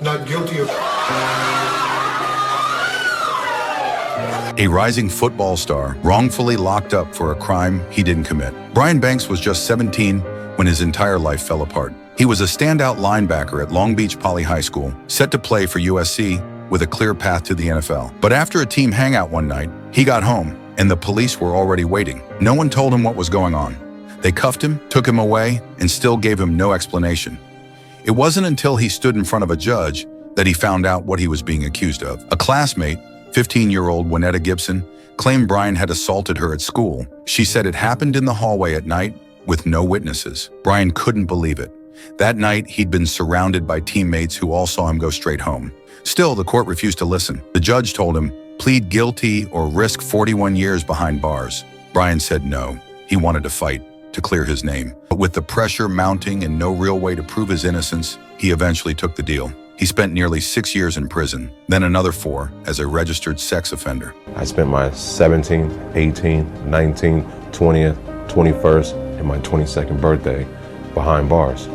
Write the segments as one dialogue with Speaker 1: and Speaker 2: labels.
Speaker 1: not guilty of...
Speaker 2: A rising football star wrongfully locked up for a crime he didn't commit. Brian Banks was just 17 when his entire life fell apart. He was a standout linebacker at Long Beach Poly High School, set to play for USC with a clear path to the NFL. But after a team hangout one night, he got home and the police were already waiting. No one told him what was going on. They cuffed him, took him away, and still gave him no explanation. It wasn't until he stood in front of a judge that he found out what he was being accused of. A classmate, 15-year-old Winetta Gibson, claimed Brian had assaulted her at school. She said it happened in the hallway at night with no witnesses. Brian couldn't believe it. That night, he'd been surrounded by teammates who all saw him go straight home. Still, the court refused to listen. The judge told him, plead guilty or risk 41 years behind bars. Brian said no. He wanted to fight, to clear his name. But with the pressure mounting and no real way to prove his innocence, he eventually took the deal. He spent nearly 6 years in prison, then another 4 as a registered sex offender.
Speaker 3: I spent my 17th, 18th, 19th, 20th, 21st, and my 22nd birthday behind bars.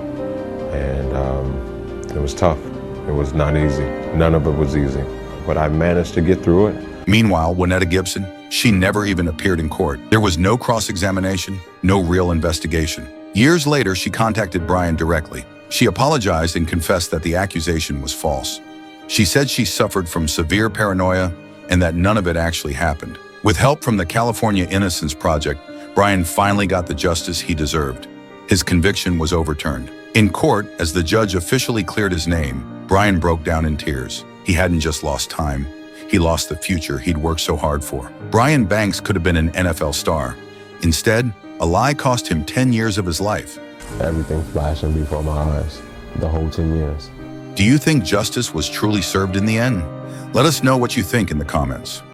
Speaker 3: And it was tough. It was not easy. None of it was easy. But I managed to get through it.
Speaker 2: Meanwhile, Winetta Gibson, she never even appeared in court. There was no cross-examination, no real investigation. Years later, she contacted Brian directly. She apologized and confessed that the accusation was false. She said she suffered from severe paranoia and that none of it actually happened. With help from the California Innocence Project, Brian finally got the justice he deserved. His conviction was overturned. In court, as the judge officially cleared his name, Brian broke down in tears. He hadn't just lost time, he lost the future he'd worked so hard for. Brian Banks could have been an NFL star. Instead, a lie cost him 10 years of his life.
Speaker 3: Everything flashing before my eyes, the whole 10 years.
Speaker 2: Do you think justice was truly served in the end? Let us know what you think in the comments.